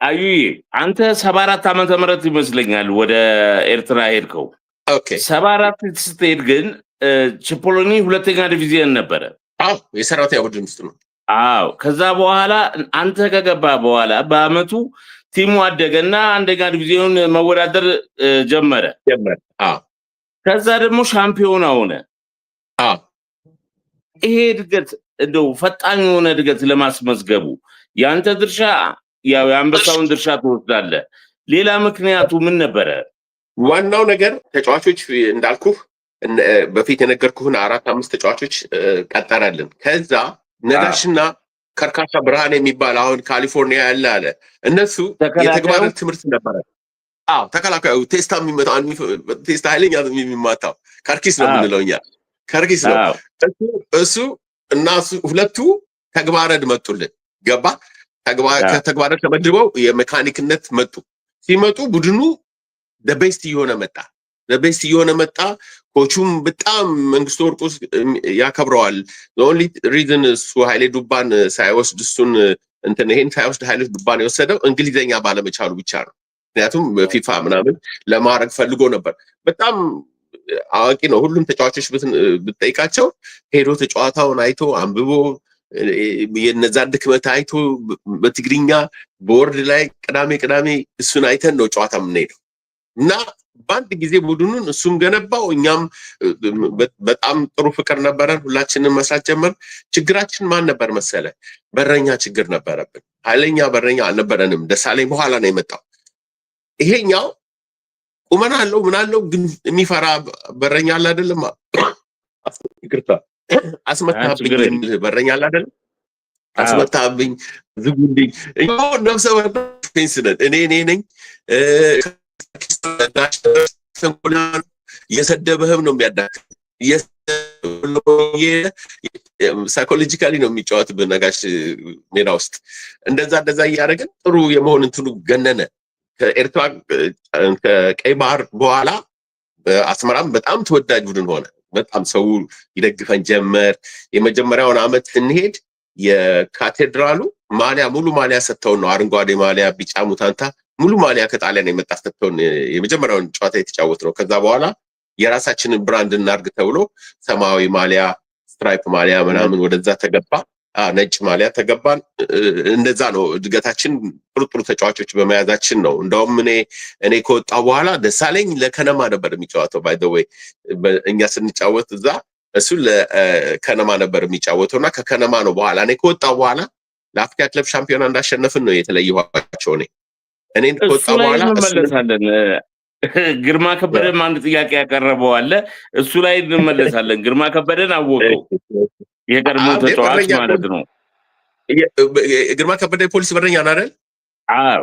አዩ አንተ 74 ዓመተ ምህረት ይመስለኛል ወደ ኤርትራ ሄድከው። ኦኬ 74 ስትሄድ ግን ቺፖሎኒ ሁለተኛ ዲቪዚየን ነበረ። አዎ የሰራተኛ ቡድን ውስጥ ነው። አዎ ከዛ በኋላ አንተ ከገባ በኋላ በአመቱ ቲሙ አደገና አንደኛ ዲቪዚዮን መወዳደር ጀመረ። አዎ ከዛ ደግሞ ሻምፒዮን ሆነ። አዎ ይሄ እድገት እንደው ፈጣን የሆነ እድገት ለማስመዝገቡ ያንተ ድርሻ ያው የአንበሳውን ድርሻ ትወስዳለህ። ሌላ ምክንያቱ ምን ነበረ? ዋናው ነገር ተጫዋቾች እንዳልኩህ በፊት የነገርኩህን 4-5 ተጫዋቾች ቀጠረልን። ከዛ ነጋሽና ከርካሳ ብርሃን የሚባል አሁን ካሊፎርኒያ ያለ አለ እነሱ የተግባር ትምህርት ነበረ። አዎ ተከላካዩ ቴስታ የሚመጣው ቴስታ ኃይለኛ የሚማታው ካርኪስ ነው የምንለው እኛ ካርኪስ ነው እሱ እና ሁለቱ ተግባረድ መጡልን። ገባ ከተግባረድ ተመድበው የሜካኒክነት መጡ። ሲመጡ ቡድኑ ደቤስት እየሆነ መጣ። ኮቹም በጣም መንግስቱ ወርቁ ያከብረዋል። ኦንሊ ሪዝን እሱ ኃይሌ ዱባን ሳይወስድ እሱን ይሄን ሳይወስድ ኃይሌ ዱባን የወሰደው እንግሊዘኛ ባለመቻሉ ብቻ ነው። ምክንያቱም ፊፋ ምናምን ለማድረግ ፈልጎ ነበር። በጣም አዋቂ ነው። ሁሉም ተጫዋቾች ብትጠይቃቸው ሄዶ ተጫዋታውን አይቶ አንብቦ የነዛን ድክመት አይቶ በትግርኛ ቦርድ ላይ ቅዳሜ እሱን አይተን ነው ጨዋታ የምንሄደው እና በአንድ ጊዜ ቡድኑን እሱም ገነባው። እኛም በጣም ጥሩ ፍቅር ነበረን። ሁላችንም መስራት ጀመር። ችግራችን ማን ነበር መሰለ? በረኛ ችግር ነበረብን። ኃይለኛ በረኛ አልነበረንም። ደሳለኝ በኋላ ነው የመጣው። ይሄኛው ቁመና አለው ምን አለው ግን የሚፈራ በረኛ አለ አይደለም። ይቅርታ አስመታብኝ የሚል በረኛ አለ አይደለም። አስመታብኝ ዝጉልኝ ነፍሰ ፌንስነት እኔ ነኝ የሰደበህም ነው የሚያዳክም ሳይኮሎጂካሊ ነው የሚጫወትብህ ነጋሽ ሜዳ ውስጥ እንደዛ እያደረግን ጥሩ የመሆን እንትኑ ገነነ። ከኤርትራ ከቀይ ባህር በኋላ አስመራም በጣም ተወዳጅ ቡድን ሆነ። በጣም ሰው ይደግፈን ጀመር። የመጀመሪያውን አመት ስንሄድ የካቴድራሉ ማሊያ ሙሉ ማሊያ ሰጥተውን ነው አረንጓዴ ማሊያ ቢጫ ሙታንታ ሙሉ ማሊያ ከጣሊያን የመጣ ሰጥተውን የመጀመሪያውን ጨዋታ የተጫወት ነው። ከዛ በኋላ የራሳችንን ብራንድ እናርግ ተብሎ ሰማያዊ ማሊያ ስትራይፕ ማሊያ ምናምን ወደዛ ተገባ። ነጭ ማሊያ ተገባን። እንደዛ ነው እድገታችን። ጥሩ ተጫዋቾች በመያዛችን ነው። እንደውም እኔ ከወጣሁ በኋላ ደሳለኝ ለከነማ ነበር የሚጫወተው። ባይ ዘ ዌይ እኛ ስንጫወት እዛ እሱ ለከነማ ነበር የሚጫወተውና ከከነማ ነው በኋላ እኔ ከወጣሁ በኋላ ለአፍሪካ ክለብ ሻምፒዮና እንዳሸነፍን ነው የተለየኋቸው። እኔ ከወጣሁ በኋላ እንመለሳለን። ግርማ ከበደም አንድ ጥያቄ ያቀረበው አለ። እሱ ላይ እንመለሳለን። ግርማ ከበደን አወቀው የቀድሞ ተጫዋች ማለት ነው። ግርማ ከበደ የፖሊስ በረኛ ነው አይደል? አዎ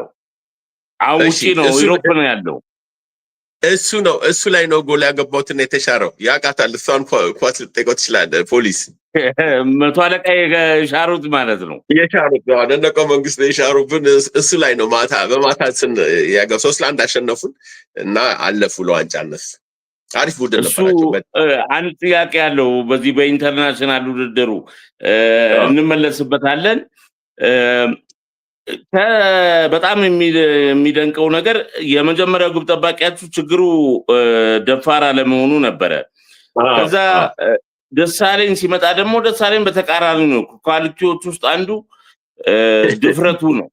አውጪ ነው ዩሮፕ ነው ያለው። እሱ ላይ ነው ጎል ያገባውትና የተሻረው ያውቃታል። እሷን ኳስ ልጠይቀው ትችላለህ። ፖሊስ መቶ አለቃ የሻሩት ማለት ነው። የሻሩት ነው ደነቀው መንግስት የሻሩብን እሱ ላይ ነው። በማታ ያገው 3-1 አሸነፉን እና አለፉ ለዋንጫነት። አሪፍ ቡድን ነበራቸው። አንድ ጥያቄ ያለው በዚህ በኢንተርናሽናል ውድድሩ እንመለስበታለን። በጣም የሚደንቀው ነገር የመጀመሪያው ግብ ጠባቂያችሁ ችግሩ ደፋር አለመሆኑ ነበረ። ከዛ ደሳለኝ ሲመጣ ደግሞ ደሳለኝ በተቃራኒ ነው። ኳሊቲዎች ውስጥ አንዱ ድፍረቱ ነው።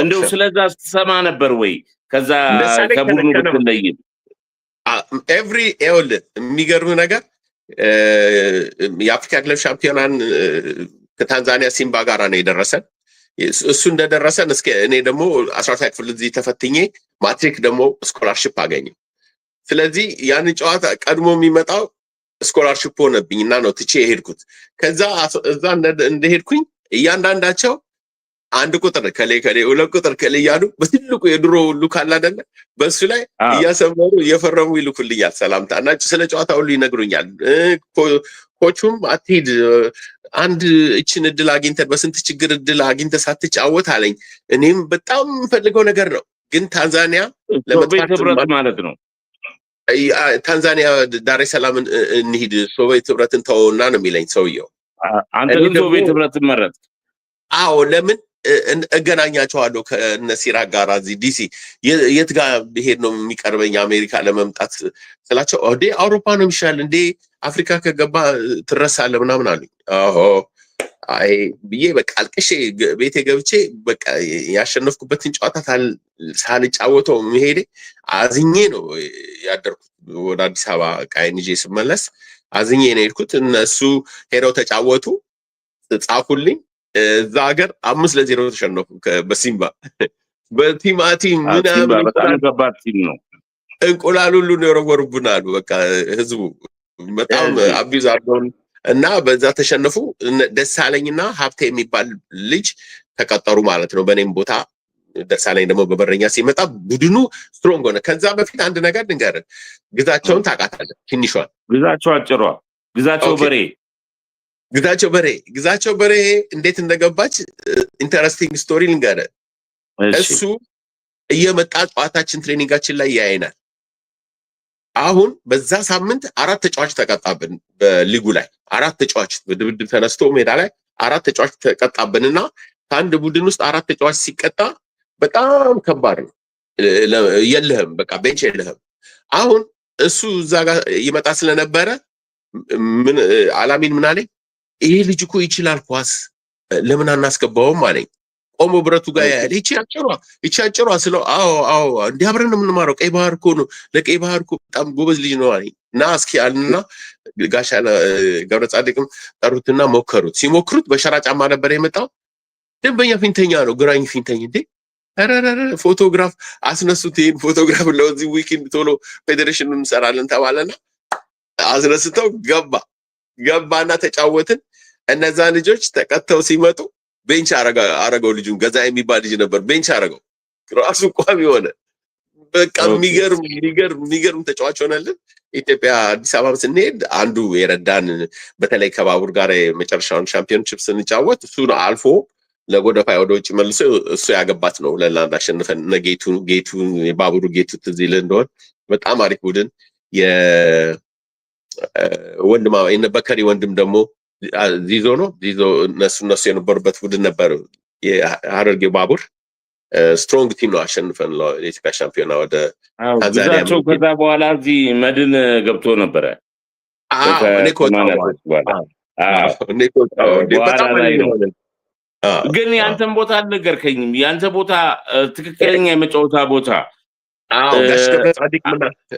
እንደው ስለዛ ስትሰማ ነበር ወይ? ከዛ ከቡድኑ ብትለይ ኤቭሪ የሚገርም ነገር የአፍሪካ ክለብ ሻምፒዮናን ከታንዛኒያ ሲምባ ጋር ነው የደረሰን። እሱ እንደደረሰን እስከ እኔ ደግሞ 12ኛ ክፍል እዚህ ተፈትኜ ማትሪክ ደግሞ ስኮላርሺፕ አገኘው። ስለዚህ ያን ጨዋታ ቀድሞ የሚመጣው ስኮላርሺፕ ሆነብኝና ነው ትቼ የሄድኩት። ከዛ እዛ እንደሄድኩኝ እያንዳንዳቸው አንድ ቁጥር ከሌ ሁለት ቁጥር ከሌ እያሉ በትልቁ የድሮ ሁሉ ካለ አይደለ በሱ ላይ እያሰመሩ እየፈረሙ ይልኩልኛል ሰላምታ እና ስለ ጨዋታ ሁሉ ይነግሩኛል። ኮቹም አትሂድ አንድ እችን እድል አግኝተህ በስንት ችግር እድል አግኝተህ ሳትጫወት አለኝ። እኔም በጣም ፈልገው ነገር ነው ግን ታንዛኒያ ለመጥፋት ማለት ነው። ታንዛኒያ ዳሬ ሰላም እንሂድ ሶቪየት ህብረትን ተውና ነው የሚለኝ ሰውየው። አንተ ግን ሶቪየት ህብረትን መረጥክ? አዎ ለምን እገናኛቸዋለሁ ከእነ ሲራክ ጋር እዚህ ዲሲ የት ጋር ብሄድ ነው የሚቀርበኝ አሜሪካ ለመምጣት ስላቸው እንዴ አውሮፓ ነው የሚሻል እንዴ አፍሪካ ከገባ ትረሳለህ ምናምን አሉኝ። አይ ብዬ በቃ አልቅሼ ቤቴ ገብቼ በቃ ያሸነፍኩበትን ጨዋታ ሳልጫወተው መሄዴ አዝኜ ነው ያደርኩት። ወደ አዲስ አበባ ዕቃዬን ይዤ ስመለስ አዝኜ ነው የሄድኩት። እነሱ ሄደው ተጫወቱ፣ ጻፉልኝ። እዛ ሀገር 5-0 ተሸነፉ በሲምባ በቲማቲም ምናምን። በጣም ከባድ ቲም ነው። እንቁላል ሁሉ ነው የወረወሩብን አሉ። በቃ ህዝቡ በጣም አቢዝ አድርገውን እና በዛ ተሸነፉ። ደሳለኝና ሀብቴ የሚባል ልጅ ተቀጠሩ ማለት ነው በኔም ቦታ። ደሳለኝ ደግሞ በበረኛ ሲመጣ ቡድኑ ስትሮንግ ሆነ። ከዛ በፊት አንድ ነገር ልንገርህ፣ ግዛቸውን ታውቃታለህ? ትንሿን ግዛቸው አጭሯ ግዛቸው በሬ እንዴት እንደገባች ኢንተረስቲንግ ስቶሪ ልንገርህ። እሱ እየመጣ ጨዋታችን ትሬኒንጋችን ላይ ያይናል። አሁን በዛ ሳምንት 4 ተጫዋች ተቀጣብን። በሊጉ ላይ 4 ተጫዋች በድብድብ ተነስቶ ሜዳ ላይ 4 ተጫዋች ተቀጣብንና ከአንድ ቡድን ውስጥ 4 ተጫዋች ሲቀጣ በጣም ከባድ ነው። የለህም በቃ ቤንች የለህም። አሁን እሱ እዛ ጋር ይመጣ ስለነበረ ምን አላሚን ምን አለኝ፣ ይሄ ልጅ እኮ ይችላል ኳስ ለምን አናስገባውም አለኝ። ቆሞ ብረቱ ጋር ያለ ይቺ አጭሯ ስለው አዎ እንዲህ አብረን ነው የምንማረው፣ ቀይ ባህር እኮ ነው፣ ለቀይ ባህር እኮ በጣም ጎበዝ ልጅ ነው አለኝ። እና እስኪ አልና ጋሻ ገብረ ጻድቅም ጠሩትና ሞከሩት። ሲሞክሩት በሸራ ጫማ ነበር የመጣው። ደንበኛ ፊንተኛ ነው፣ ግራኝ ፊንተኛ። እንዴ ፎቶግራፍ አስነሱት። ይሄን ፎቶግራፍ ለዚህ ዊኪንድ ቶሎ ፌዴሬሽን እንሰራለን ተባለና አስነስተው ገባና ተጫወትን። እነዛ ልጆች ተቀተው ሲመጡ ቤንች አረገው። ልጁን ገዛ የሚባል ልጅ ነበር። ቤንች አረገው ራሱ ቋሚ ሆነ። በቃ የሚገርም ተጫዋች ሆነልን። ኢትዮጵያ አዲስ አበባ ስንሄድ አንዱ የረዳን በተለይ ከባቡር ጋር የመጨረሻውን ሻምፒዮንሺፕ ስንጫወት እሱ አልፎ ለጎደፋይ ወደ ውጭ መልሶ እሱ ያገባት ነው ለላንድ አሸንፈን። ጌቱ የባቡሩ ጌቱ ትዝ ይልህ እንደሆነ በጣም አሪፍ ቡድን የወንድማ በከሪ ወንድም ደግሞ ዚዞ እነሱ የነበሩበት ቡድን ነበር። የሀረርጌ ባቡር ስትሮንግ ቲም ነው። አሸንፈን ለኢትዮጵያ ሻምፒዮና ወደ ታንዛኒያ። ከዛ በኋላ እዚህ መድን ገብቶ ነበረ። ግን የአንተን ቦታ አልነገርከኝም። የአንተ ቦታ ትክክለኛ የመጫወታ ቦታ ጋሽ ገብረ ጻዲቅ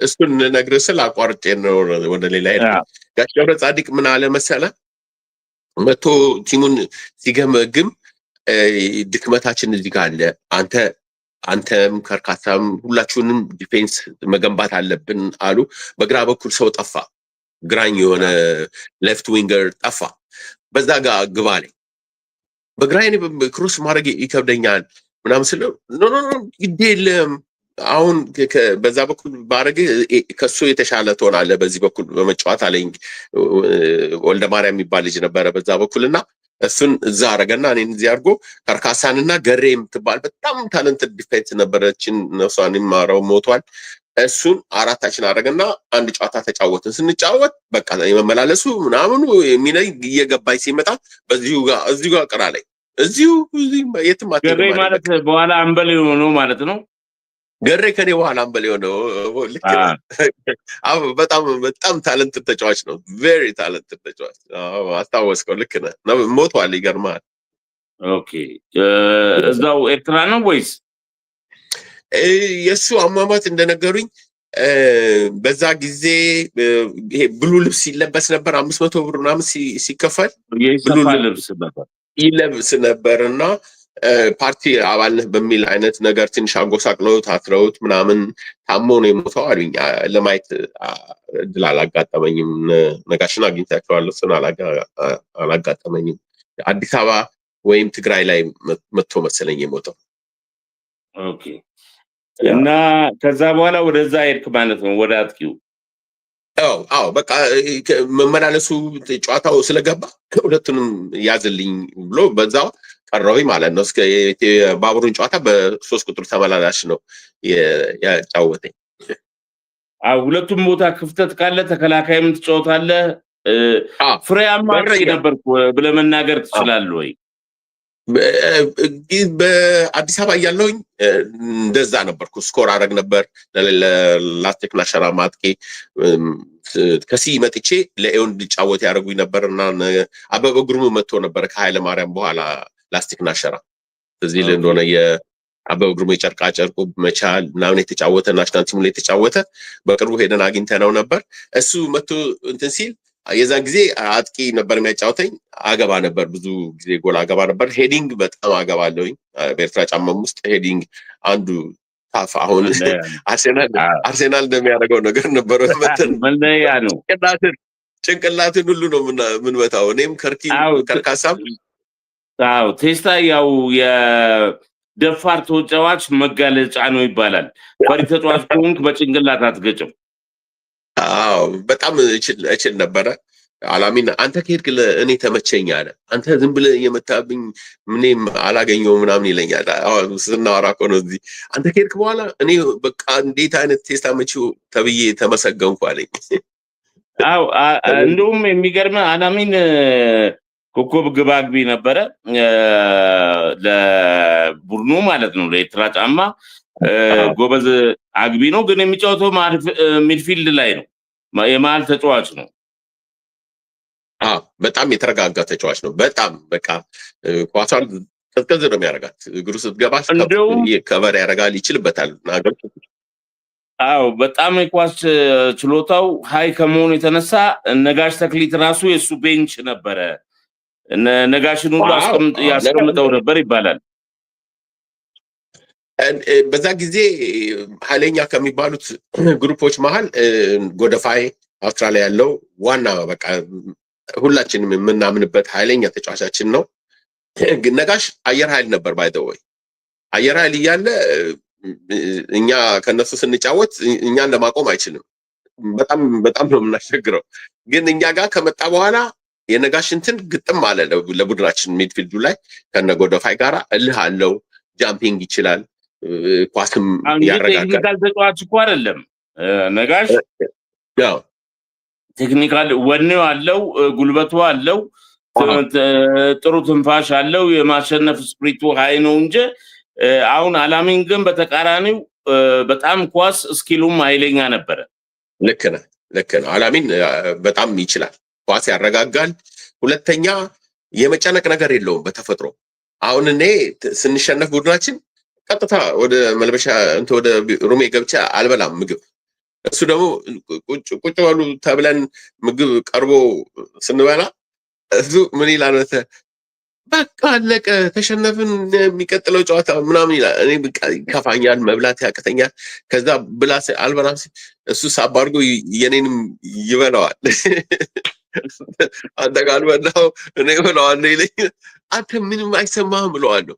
እሱን ነግርህ ስል አቋርጬ ነው ወደ ሌላ ሄድ። ጋሽ ገብረ ጻዲቅ ምን አለ መሰለህ፣ መቶ ቲሙን ሲገመግም ድክመታችን እዚህ ጋር አለ፣ አንተም ከርካሳም ሁላችሁንም ዲፌንስ መገንባት አለብን አሉ። በግራ በኩል ሰው ጠፋ፣ ግራኝ የሆነ ሌፍት ዊንገር ጠፋ። በዛ ጋር ግባ ላይ በግራይኔ ክሮስ ማድረግ ይከብደኛል ምናምን ስለው ኖ ግድ የለም አሁን በዛ በኩል ባረግ ከሱ የተሻለ ትሆናለህ በዚህ በኩል በመጫወት አለኝ። ወልደ ማርያም የሚባል ልጅ ነበረ በዛ በኩልና እሱን እዛ አረገና እኔን እዚህ አድርጎ ከርካሳንና ገሬ የምትባል በጣም ታለንትድ ዲፌንስ ነበረችን፣ ነፍሷን ይማረው ሞቷል። እሱን አራታችን አረገና አንድ ጨዋታ ተጫወትን። ስንጫወት በቃ የመመላለሱ ምናምኑ የሚለኝ እየገባኝ ሲመጣ እዚሁ ጋር ቅራ ላይ እዚሁ የትም ገሬ ማለት በኋላ አንበል የሆነው ማለት ነው። ገሬ ከኔ በኋላ አንበል የሆነው ልክ በጣም ታለንትድ ተጫዋች ነው። ቬሪ ታለንትድ ተጫዋች። አስታወስከው? ልክ ነህ። ሞቷል። ይገርማል። ኦኬ። እዛው ኤርትራ ነው ወይስ? የእሱ አሟሟት እንደነገሩኝ በዛ ጊዜ ይሄ ብሉ ልብስ ይለበስ ነበር። 500 ብር ምናምን ሲከፈል ብሉ ልብስ ይለብስ ነበር እና ፓርቲ አባል ነህ በሚል አይነት ነገር ትንሽ አጎሳቅለውት አስረውት ምናምን ታሞ ነው የሞተው አሉኝ። ለማየት እድል አላጋጠመኝም። ነጋሽን አግኝታቸዋለሁ፣ እሱን አላጋጠመኝም። አዲስ አበባ ወይም ትግራይ ላይ መጥቶ መሰለኝ የሞተው። ኦኬ። እና ከዛ በኋላ ወደዛ ሄድክ ማለት ነው ወደ አጥቂው? አዎ በቃ መመላለሱ ጨዋታው ስለገባ ሁለቱንም ያዝልኝ ብሎ በዛው ቀረው ማለት ነው። እስከ ባቡሩን ጨዋታ በ3 ቁጥር ተመላላሽ ነው ያጫወተኝ። ሁለቱም ቦታ ክፍተት ካለ ተከላካይም ትጫወታለህ። ፍሬያማ ነበርኩ ብለህ መናገር ትችላለህ ወይ? በአዲስ አበባ እያለሁኝ እንደዛ ነበርኩ። ስኮር አደረግ ነበር ለላስቲክና ሸራ ማጥቄ። ከሲ መጥቼ ለኤውን እንዲጫወት ያደረጉኝ ነበር እና አበበ ጉርሙ መጥቶ ነበር ከኃይለ ማርያም በኋላ ላስቲክና ሸራ እዚህ እንደሆነ የአበበ ጉርሙ የጨርቃ ጨርቁ መቻል ምናምን የተጫወተ ናሽናል ቲሙ ላይ የተጫወተ በቅርቡ ሄደን አግኝተነው ነበር። እሱ መጥቶ እንትን ሲል የዛን ጊዜ አጥቂ ነበር የሚያጫውተኝ። አገባ ነበር፣ ብዙ ጊዜ ጎል አገባ ነበር። ሄዲንግ በጣም አገባለሁኝ። በኤርትራ ጫማም ውስጥ ሄዲንግ አንዱ ታፍ አሁን አርሴናል እንደሚያደርገው ነገር ነበረ። መለያ ነው። ጭንቅላትን ሁሉ ነው ምንመታው። እኔም ከርካሳም ቴስታ ያው የደፋር ተጫዋች መጋለጫ ነው ይባላል። ፈሪ ተጫዋች ከሆንክ በጭንቅላት አትገጭም። አዎ በጣም እችል ነበረ። አላሚን አንተ ከሄድክ እኔ ተመቸኝ አለ። አንተ ዝም ብለህ እየመታብኝ ምንም አላገኘው ምናምን ይለኛል። ስናወራ እኮ ነው እዚህ። አንተ ከሄድክ በኋላ እኔ በቃ እንዴት አይነት ቴስታ መቺው ተብዬ ተመሰገንኩ አለኝ። አዎ እንደውም የሚገርም አላሚን ኮከብ ግባግቢ ነበረ ለቡድኑ ማለት ነው፣ ለኤርትራ ጫማ ጎበዝ አግቢ ነው። ግን የሚጫወተው ሚድፊልድ ላይ ነው፣ የመሀል ተጫዋች ነው። በጣም የተረጋጋ ተጫዋች ነው። በጣም በቃ ኳሷን ቀዝቀዝ ነው የሚያደርጋት። እግሩ ስትገባ ከቨር ያደርጋል፣ ይችልበታል። አዎ በጣም የኳስ ችሎታው ሀይ ከመሆኑ የተነሳ ነጋሽ ተክሊት ራሱ የእሱ ቤንች ነበረ። ነጋሽን ሁሉ ያስቀምጠው ነበር ይባላል። በዛ ጊዜ ኃይለኛ ከሚባሉት ግሩፖች መሀል ጎደፋይ አውስትራሊያ ያለው ዋና በቃ ሁላችንም የምናምንበት ኃይለኛ ተጫዋቻችን ነው። ነጋሽ አየር ኃይል ነበር ባይተወይ አየር ኃይል እያለ እኛ ከነሱ ስንጫወት እኛን ለማቆም አይችልም። በጣም ነው የምናስቸግረው። ግን እኛ ጋር ከመጣ በኋላ የነጋሽ እንትን ግጥም አለ ለቡድናችን ሚድፊልዱ ላይ ከነጎደፋይ ጋር እልህ አለው። ጃምፒንግ ይችላል፣ ኳስም ያረጋጋል። ተጫዋች እኮ አይደለም ነጋሽ። ያው ቴክኒካል ወኔው አለው፣ ጉልበቱ አለው፣ ጥሩ ትንፋሽ አለው፣ የማሸነፍ ስፕሪቱ ሀይ ነው እንጂ አሁን አላሚን ግን በተቃራኒው በጣም ኳስ ስኪሉም ኃይለኛ ነበረ። ልክ ነው። አላሚን በጣም ይችላል፣ ኳስ ያረጋጋል። ሁለተኛ የመጨነቅ ነገር የለውም በተፈጥሮ። አሁን እኔ ስንሸነፍ ቡድናችን ቀጥታ ወደ መልበሻ ወደ ሩሜ ገብቻ አልበላም ምግብ። እሱ ደግሞ ቁጭ በሉ ተብለን ምግብ ቀርቦ ስንበላ እሱ ምን ይላል? በቃ አለቀ፣ ተሸነፍን፣ የሚቀጥለው ጨዋታ ምናምን ይላል። እኔ በቃ ይከፋኛል፣ መብላት ያቅተኛል። ከዛ ብላ አልበላም ሲል እሱ ሳብ አድርጎ የኔንም ይበላዋል። አንተ ካልበላው እኔ እበላዋለሁ ይለኝ። አንተ ምንም አይሰማህም ብለዋለሁ።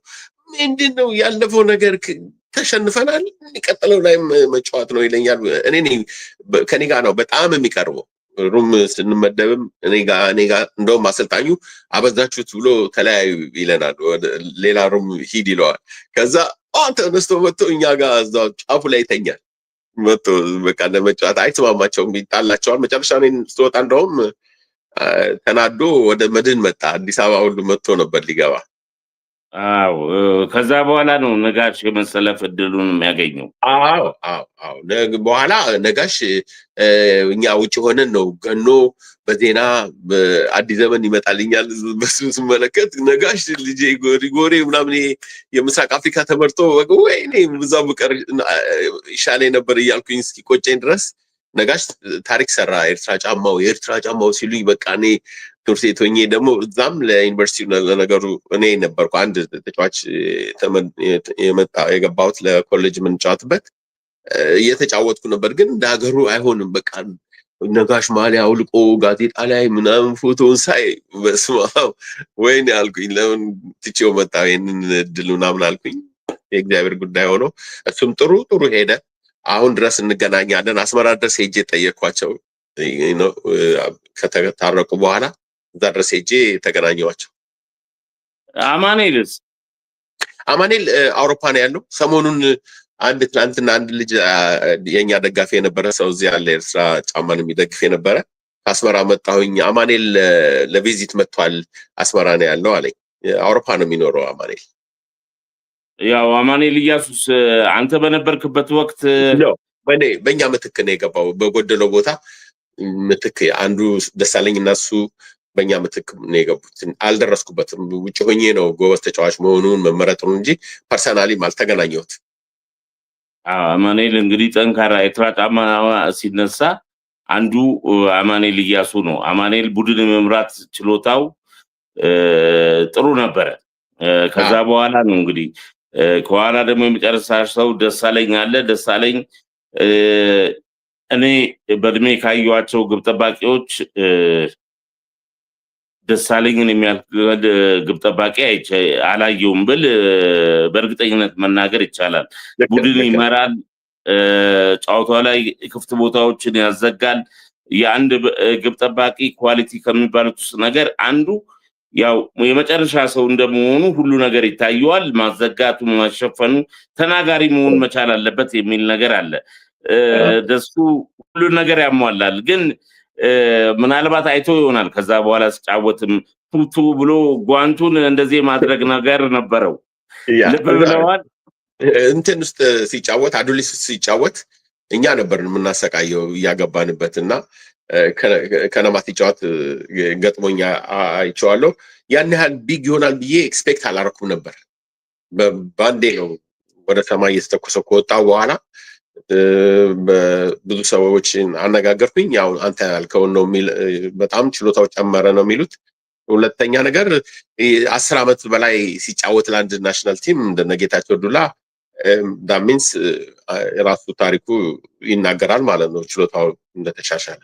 ምንድን ነው ያለፈው ነገር? ተሸንፈናል፣ የሚቀጥለው ላይ መጫወት ነው ይለኛል። ከኔ ጋር ነው በጣም የሚቀርበው። ሩም ስንመደብም እኔ ጋር እንደውም አሰልጣኙ አበዛችሁት ብሎ ተለያዩ ይለናል። ሌላ ሩም ሂድ ይለዋል። ከዛ ተነስቶ መጥቶ እኛ ጋር እዛው ጫፉ ላይ ይተኛል። መጥቶ በቃ ለመጫወት አይስማማቸውም፣ ይጣላቸዋል። መጨረሻ ስትወጣ እንደውም ተናዶ ወደ መድን መጣ። አዲስ አበባ ሁሉ መጥቶ ነበር ሊገባ። አዎ ከዛ በኋላ ነው ነጋሽ የመሰለፍ እድሉን የሚያገኘው። አዎ በኋላ ነጋሽ እኛ ውጭ ሆነን ነው ገኖ በዜና በአዲስ ዘመን ይመጣልኛል። በሱ ስመለከት ነጋሽ ልጄ ጎሬ ምናምን የምስራቅ አፍሪካ ተመርጦ ወይኔ ብዛው ብቀር ይሻለኝ ነበር እያልኩኝ እስኪቆጨኝ ድረስ ነጋሽ ታሪክ ሰራ። የኤርትራ ጫማው ሲሉኝ በቃ እኔ ትምህርት ቤት ሆኜ ደግሞ እዛም ለዩኒቨርሲቲ ለነገሩ እኔ ነበርኩ አንድ ተጫዋች የገባሁት ለኮሌጅ የምንጫወትበት እየተጫወትኩ ነበር። ግን እንደ ሀገሩ አይሆንም። በቃ ነጋሽ ማሊያ አውልቆ ጋዜጣ ላይ ምናምን ፎቶውን ሳይ በስመ አብ ወይኔ አልኩኝ። ለምን ትቼው መጣ ይህንን እድል ምናምን አልኩኝ። የእግዚአብሔር ጉዳይ ሆኖ እሱም ጥሩ ሄደ። አሁን ድረስ እንገናኛለን። አስመራ ድረስ ሄጄ ጠየኳቸው ከተታረቁ በኋላ እዛ ድረስ ሄጄ ተገናኘዋቸው። አማኔል አውሮፓ ነው ያለው። ሰሞኑን ትናንትና አንድ ልጅ የኛ ደጋፊ የነበረ ሰው እዚህ ያለ ኤርትራ ጫማን የሚደግፍ የነበረ ከአስመራ መጣሁኝ፣ አማኔል ለቪዚት መጥቷል፣ አስመራ ነው ያለው አለኝ። አውሮፓ ነው የሚኖረው አማኑኤል። ያው አማኑኤል ኢያሱስ አንተ በነበርክበት ወቅት በእኛ ምትክ ነው የገባው። በጎደለው ቦታ ምትክ አንዱ ደሳለኝ እና እሱ በእኛ ምትክ ነው የገቡት። አልደረስኩበትም። ውጭ ሆኜ ነው ጎበዝ ተጫዋች መሆኑን መመረጡን እንጂ ፐርሰናሊም አልተገናኘሁት። አማኑኤል እንግዲህ ጠንካራ ኤርትራ ጫማ ሲነሳ አንዱ አማኑኤል ኢያሱ ነው። አማኑኤል ቡድን የመምራት ችሎታው ጥሩ ነበረ። ከዛ በኋላ ነው እንግዲህ ከኋላ ደግሞ የመጨረሻ ሰው ደሳለኝ አለ። ደሳለኝ እኔ በእድሜ ካየኋቸው ግብ ጠባቂዎች ደሳለኝን የሚያክል ግብ ጠባቂ አላየውም ብል በእርግጠኝነት መናገር ይቻላል። ቡድን ይመራል፣ ጨዋታው ላይ ክፍት ቦታዎችን ያዘጋል። የአንድ ግብ ጠባቂ ኳሊቲ ከሚባሉት ውስጥ ነገር አንዱ ያው የመጨረሻ ሰው እንደመሆኑ ሁሉ ነገር ይታየዋል። ማዘጋቱ፣ ማሸፈኑ፣ ተናጋሪ መሆን መቻል አለበት የሚል ነገር አለ። ደሱ ሁሉ ነገር ያሟላል። ግን ምናልባት አይቶ ይሆናል ከዛ በኋላ ሲጫወትም ቱቱ ብሎ ጓንቱን እንደዚህ ማድረግ ነገር ነበረው። ልብ ብለዋል። እንትን ውስጥ ሲጫወት አዱሊስ ሲጫወት እኛ ነበርን የምናሰቃየው እያገባንበት እና ከነማ ሲጫወት ገጥሞኛ አይቼዋለሁ። ያን ያህል ቢግ ይሆናል ብዬ ኤክስፔክት አላረኩም ነበር። በአንዴ ነው ወደ ሰማይ እየተተኮሰ ከወጣ በኋላ ብዙ ሰዎችን አነጋገርኩኝ። ያው አንተ ያልከውን ነው የሚል በጣም ችሎታው ጨመረ ነው የሚሉት። ሁለተኛ ነገር 10 ዓመት በላይ ሲጫወት ለአንድ ናሽናል ቲም እንደነ ጌታቸው ዱላ ዳት ሚንስ ራሱ ታሪኩ ይናገራል ማለት ነው ችሎታው እንደተሻሻለ